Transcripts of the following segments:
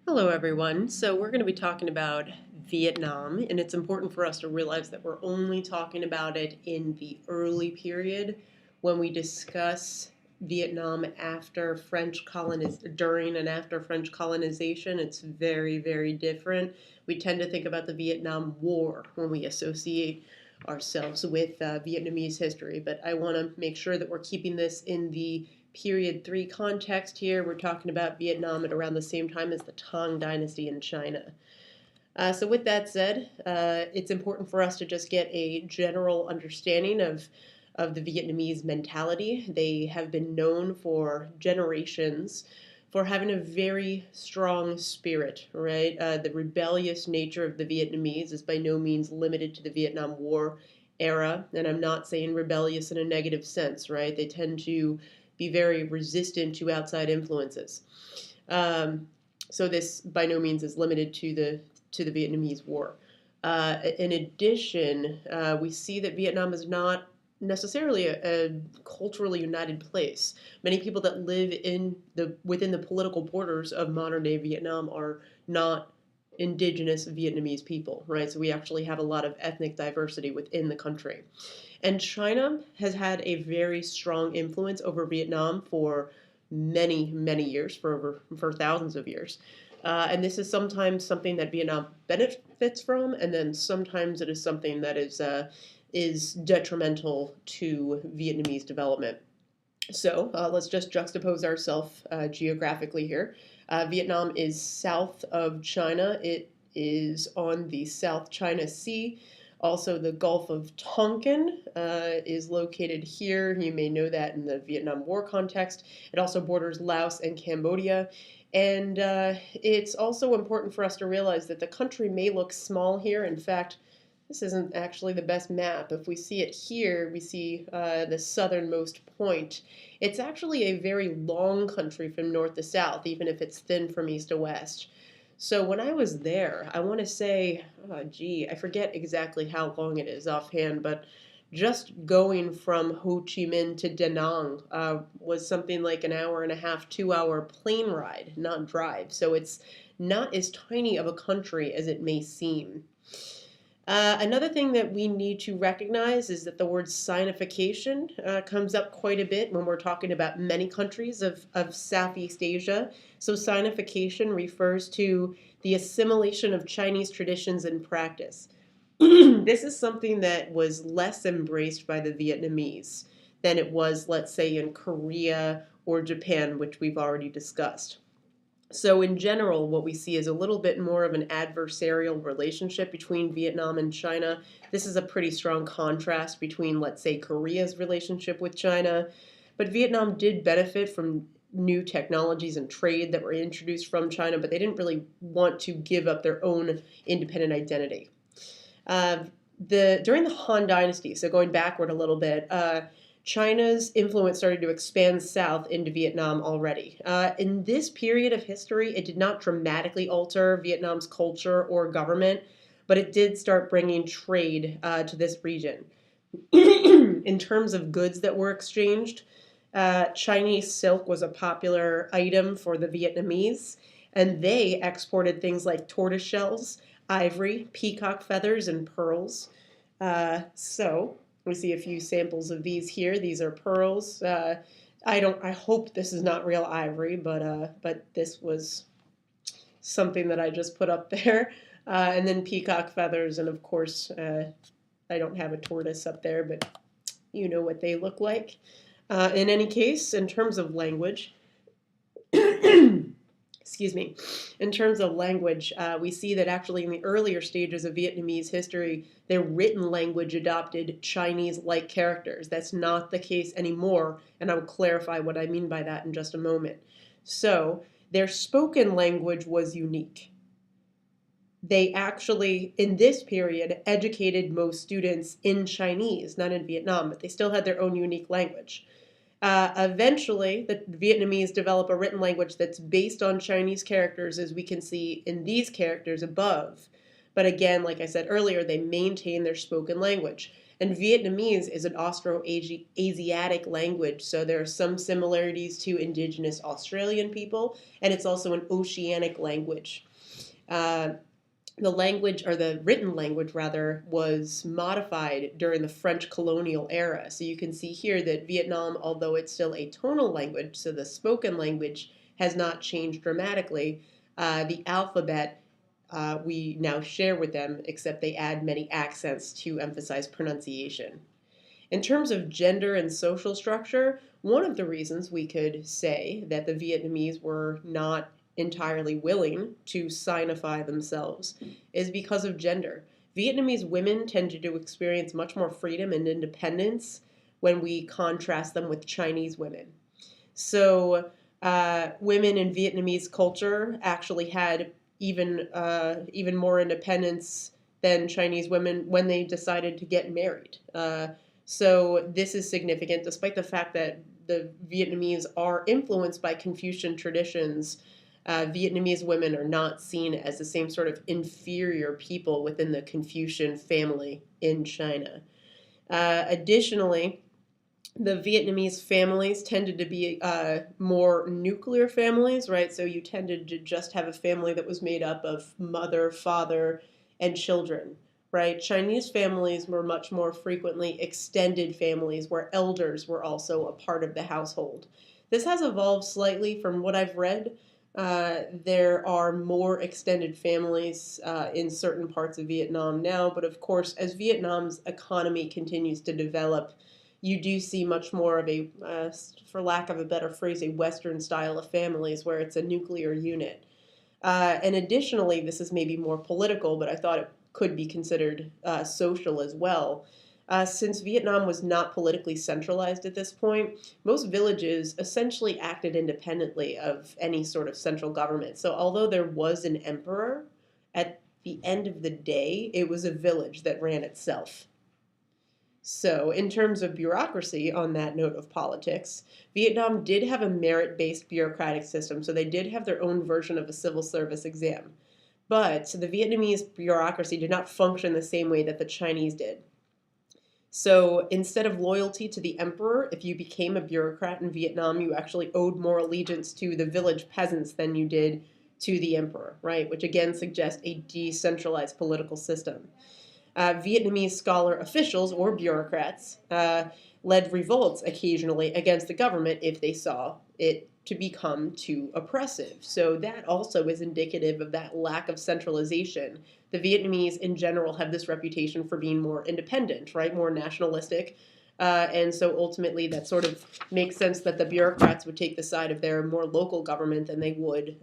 Hello, everyone. So, we're going to be talking about Vietnam, and it's important for us to realize that we're only talking about it in the early period. When we discuss Vietnam during and after French colonization, it's very, very different. We tend to think about the Vietnam War when we associate ourselves with Vietnamese history, but I want to make sure that we're keeping this in the period 3 context here. We're talking about Vietnam at around the same time as the Tang Dynasty in China. So with that said, it's important for us to just get a general understanding of the Vietnamese mentality. They have been known for generations for having a very strong spirit, right? The rebellious nature of the Vietnamese is by no means limited to the Vietnam War era, and I'm not saying rebellious in a negative sense, right? They tend to be very resistant to outside influences. Um, so this by no means is limited to the Vietnamese War. In addition, we see that Vietnam is not necessarily a culturally united place. Many people that live within the political borders of modern day Vietnam are not indigenous Vietnamese people, right? So we actually have a lot of ethnic diversity within the country. And China has had a very strong influence over Vietnam for many, many years, for thousands of years. And this is sometimes something that Vietnam benefits from, and then sometimes it is something that is detrimental to Vietnamese development. So let's just juxtapose ourselves geographically here. Vietnam is south of China. It is on the South China Sea. Also, the Gulf of Tonkin is located here. You may know that in the Vietnam War context. It also borders Laos and Cambodia. And it's also important for us to realize that the country may look small here. In fact, this isn't actually the best map. If we see it here, we see the southernmost point. It's actually a very long country from north to south, even if it's thin from east to west. So when I was there, I want to say, I forget exactly how long it is offhand, but just going from Ho Chi Minh to Da Nang was something like an hour and a half, 2 hour plane ride, not drive. So it's not as tiny of a country as it may seem. Another thing that we need to recognize is that the word sinification comes up quite a bit when we're talking about many countries of Southeast Asia. So, sinification refers to the assimilation of Chinese traditions and practice. This is something that was less embraced by the Vietnamese than it was, let's say, in Korea or Japan, which we've already discussed. So, in general, what we see is a little bit more of an adversarial relationship between Vietnam and China. This is a pretty strong contrast between, let's say, Korea's relationship with China. But Vietnam did benefit from new technologies and trade that were introduced from China, but they didn't really want to give up their own independent identity. Uh, During the Han Dynasty, so going backward a little bit, China's influence started to expand south into Vietnam already. In this period of history, it did not dramatically alter Vietnam's culture or government, but it did start bringing trade to this region. In terms of goods that were exchanged, Chinese silk was a popular item for the Vietnamese, and they exported things like tortoise shells, ivory, peacock feathers, and pearls. So we see a few samples of these here. These are pearls. I hope this is not real ivory, but this was something that I just put up there. And then peacock feathers, and of course, I don't have a tortoise up there, but you know what they look like. In any case, in terms of language, excuse me, in terms of language, we see that actually in the earlier stages of Vietnamese history, their written language adopted Chinese-like characters. That's not the case anymore, and I will clarify what I mean by that in just a moment. So, their spoken language was unique. They actually, in this period, educated most students in Chinese, not in Vietnam, but they still had their own unique language. Eventually, the Vietnamese develop a written language that's based on Chinese characters, as we can see in these characters above. But again, like I said earlier, they maintain their spoken language. And Vietnamese is an Austroasiatic language, so there are some similarities to indigenous Australian people, and it's also an oceanic language. Uh, the language, or the written language rather, was modified during the French colonial era. So you can see here that Vietnam, although it's still a tonal language, so the spoken language has not changed dramatically, the alphabet we now share with them, except they add many accents to emphasize pronunciation. In terms of gender and social structure, one of the reasons we could say that the Vietnamese were not entirely willing to Sinify themselves is because of gender. Vietnamese women tended to experience much more freedom and independence when we contrast them with Chinese women. So, women in Vietnamese culture actually had even more independence than Chinese women when they decided to get married. So this is significant, despite the fact that the Vietnamese are influenced by Confucian traditions. Vietnamese women are not seen as the same sort of inferior people within the Confucian family in China. Additionally, the Vietnamese families tended to be more nuclear families, right? So you tended to just have a family that was made up of mother, father, and children, right? Chinese families were much more frequently extended families where elders were also a part of the household. This has evolved slightly from what I've read. There are more extended families in certain parts of Vietnam now, but of course, as Vietnam's economy continues to develop, you do see much more of a, for lack of a better phrase, a Western style of families where it's a nuclear unit. And additionally, this is maybe more political, but I thought it could be considered social as well. Since Vietnam was not politically centralized at this point, most villages essentially acted independently of any sort of central government. So, although there was an emperor, at the end of the day, it was a village that ran itself. So, in terms of bureaucracy, on that note of politics, Vietnam did have a merit based bureaucratic system, so they did have their own version of a civil service exam. But the Vietnamese bureaucracy did not function the same way that the Chinese did. So, instead of loyalty to the emperor, if you became a bureaucrat in Vietnam, you actually owed more allegiance to the village peasants than you did to the emperor, right? Which again suggests a decentralized political system. Vietnamese scholar officials or bureaucrats led revolts occasionally against the government if they saw it to become too oppressive. So that also is indicative of that lack of centralization. The Vietnamese in general have this reputation for being more independent, right? More nationalistic. And so ultimately that sort of makes sense that the bureaucrats would take the side of their more local government than they would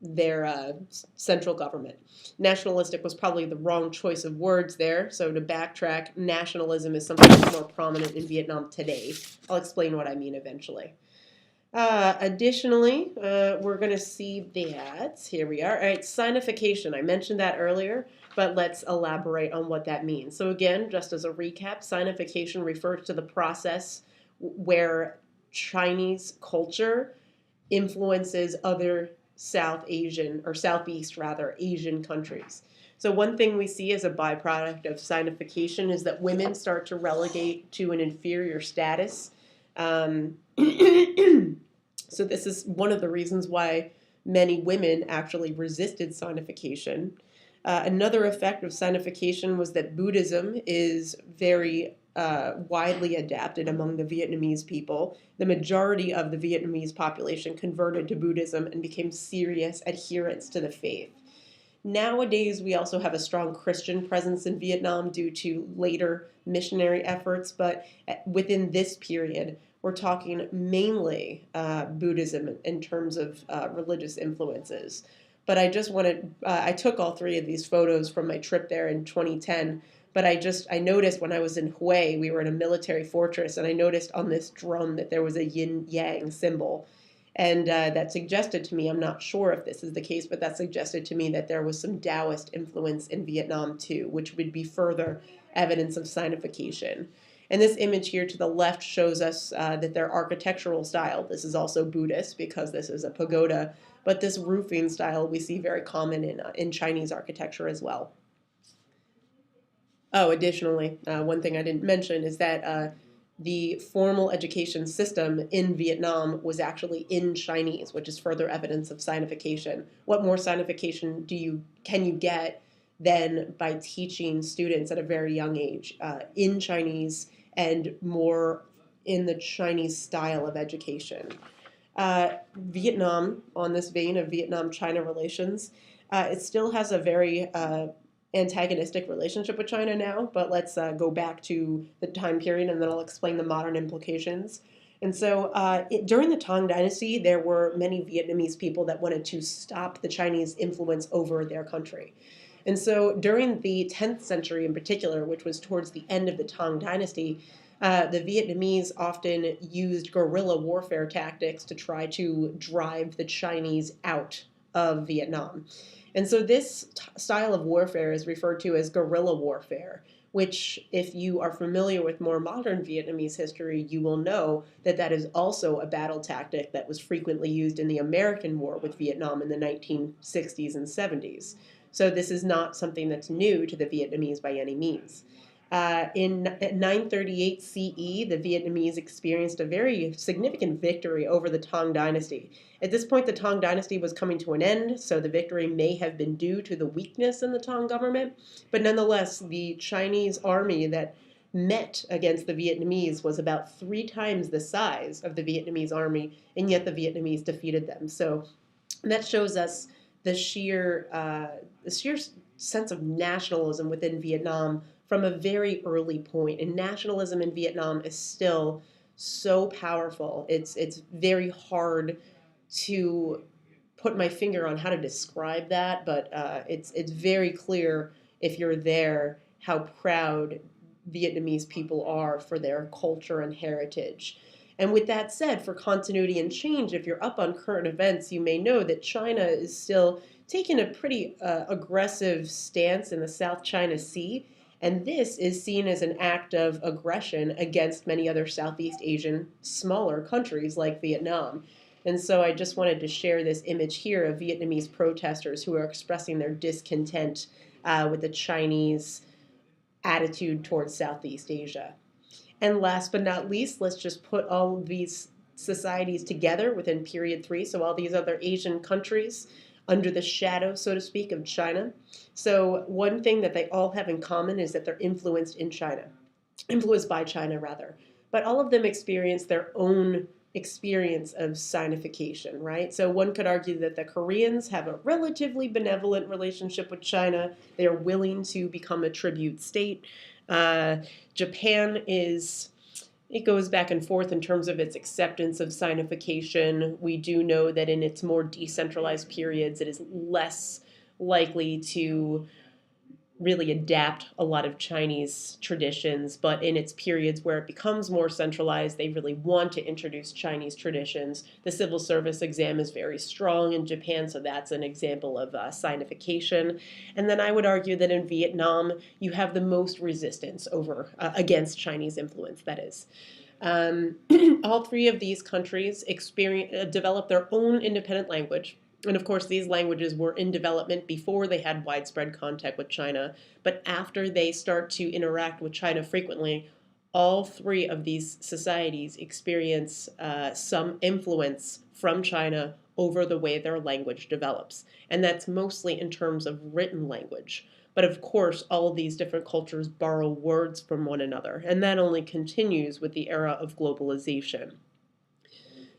their central government. Nationalistic was probably the wrong choice of words there, so to backtrack, nationalism is something that's more prominent in Vietnam today. I'll explain what I mean eventually. Additionally, we're going to see that, here we are, all right, Sonification. I mentioned that earlier, but let's elaborate on what that means. So again, just as a recap, Sonification refers to the process where Chinese culture influences other South Asian, or Southeast rather, Asian countries. So one thing we see as a byproduct of Sinification is that women start to relegate to an inferior status. So this is one of the reasons why many women actually resisted Sinification. Another effect of Sinification was that Buddhism is very widely adapted among the Vietnamese people. The majority of the Vietnamese population converted to Buddhism and became serious adherents to the faith. Nowadays, we also have a strong Christian presence in Vietnam due to later missionary efforts, but within this period, we're talking mainly Buddhism in terms of religious influences. But I just wanted, I took all three of these photos from my trip there in 2010. But I noticed when I was in Hue, we were in a military fortress, and I noticed on this drum that there was a yin-yang symbol. And that suggested to me, I'm not sure if this is the case, but that suggested to me that there was some Taoist influence in Vietnam too, which would be further evidence of Sinification. And this image here to the left shows us that their architectural style, this is also Buddhist because this is a pagoda, but this roofing style we see very common in Chinese architecture as well. Oh, additionally, one thing I didn't mention is that the formal education system in Vietnam was actually in Chinese, which is further evidence of sinification. What more sinification can you get than by teaching students at a very young age in Chinese and more in the Chinese style of education? Vietnam, on this vein of Vietnam-China relations, it still has a very antagonistic relationship with China now, but let's go back to the time period and then I'll explain the modern implications. And so during the Tang Dynasty, there were many Vietnamese people that wanted to stop the Chinese influence over their country. And so during the 10th century in particular, which was towards the end of the Tang Dynasty, the Vietnamese often used guerrilla warfare tactics to try to drive the Chinese out of Vietnam. And so this style of warfare is referred to as guerrilla warfare, which, if you are familiar with more modern Vietnamese history, you will know that that is also a battle tactic that was frequently used in the American War with Vietnam in the 1960s and 70s. So this is not something that's new to the Vietnamese by any means. In 938 CE, the Vietnamese experienced a very significant victory over the Tang Dynasty. At this point, the Tang Dynasty was coming to an end, so the victory may have been due to the weakness in the Tang government, but nonetheless, the Chinese army that met against the Vietnamese was about 3 times the size of the Vietnamese army, and yet the Vietnamese defeated them. So that shows us the sheer sense of nationalism within Vietnam from a very early point. And nationalism in Vietnam is still so powerful. It's very hard to put my finger on how to describe that, but it's very clear if you're there how proud Vietnamese people are for their culture and heritage. And with that said, for continuity and change, if you're up on current events, you may know that China is still taking a pretty aggressive stance in the South China Sea. And this is seen as an act of aggression against many other Southeast Asian smaller countries like Vietnam. And so I just wanted to share this image here of Vietnamese protesters who are expressing their discontent with the Chinese attitude towards Southeast Asia. And last but not least, let's just put all of these societies together within period 3, so all these other Asian countries under the shadow, so to speak, of China. So one thing that they all have in common is that they're influenced by China rather. But all of them experience their own experience of sinification, right? So one could argue that the Koreans have a relatively benevolent relationship with China. They are willing to become a tribute state. Japan it goes back and forth in terms of its acceptance of sinification. We do know that in its more decentralized periods, it is less likely to really adapt a lot of Chinese traditions, but in its periods where it becomes more centralized, they really want to introduce Chinese traditions. The civil service exam is very strong in Japan, so that's an example of sinification. And then I would argue that in Vietnam, you have the most resistance against Chinese influence, that is. Um, all 3 of these countries develop their own independent language. And of course, these languages were in development before they had widespread contact with China. But after they start to interact with China frequently, all 3 of these societies experience some influence from China over the way their language develops. And that's mostly in terms of written language. But of course, all of these different cultures borrow words from one another. And that only continues with the era of globalization.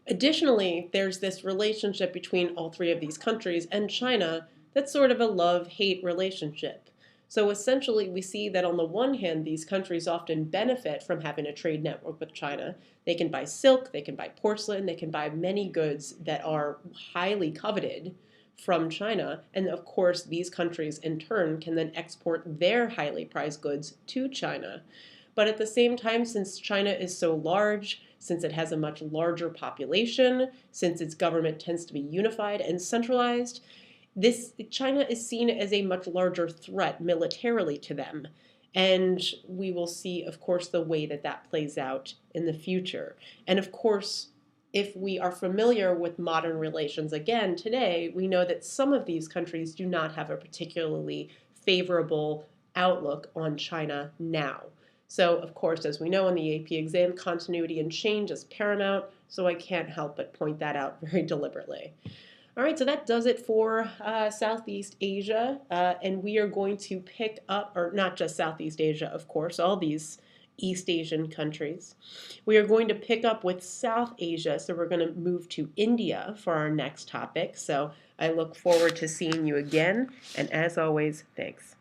Additionally, there's this relationship between all 3 of these countries and China that's sort of a love-hate relationship. So essentially, we see that on the one hand, these countries often benefit from having a trade network with China. They can buy silk, they can buy porcelain, they can buy many goods that are highly coveted from China. And of course, these countries in turn can then export their highly prized goods to China. But at the same time, since China is so large, since it has a much larger population, since its government tends to be unified and centralized, China is seen as a much larger threat militarily to them. And we will see, of course, the way that that plays out in the future. And of course, if we are familiar with modern relations again today, we know that some of these countries do not have a particularly favorable outlook on China now. So, of course, as we know in the AP exam, continuity and change is paramount, so I can't help but point that out very deliberately. All right, so that does it for Southeast Asia, and we are going to pick up, or not just Southeast Asia, of course, all these East Asian countries. We are going to pick up with South Asia, so we're going to move to India for our next topic. So I look forward to seeing you again, and as always, thanks.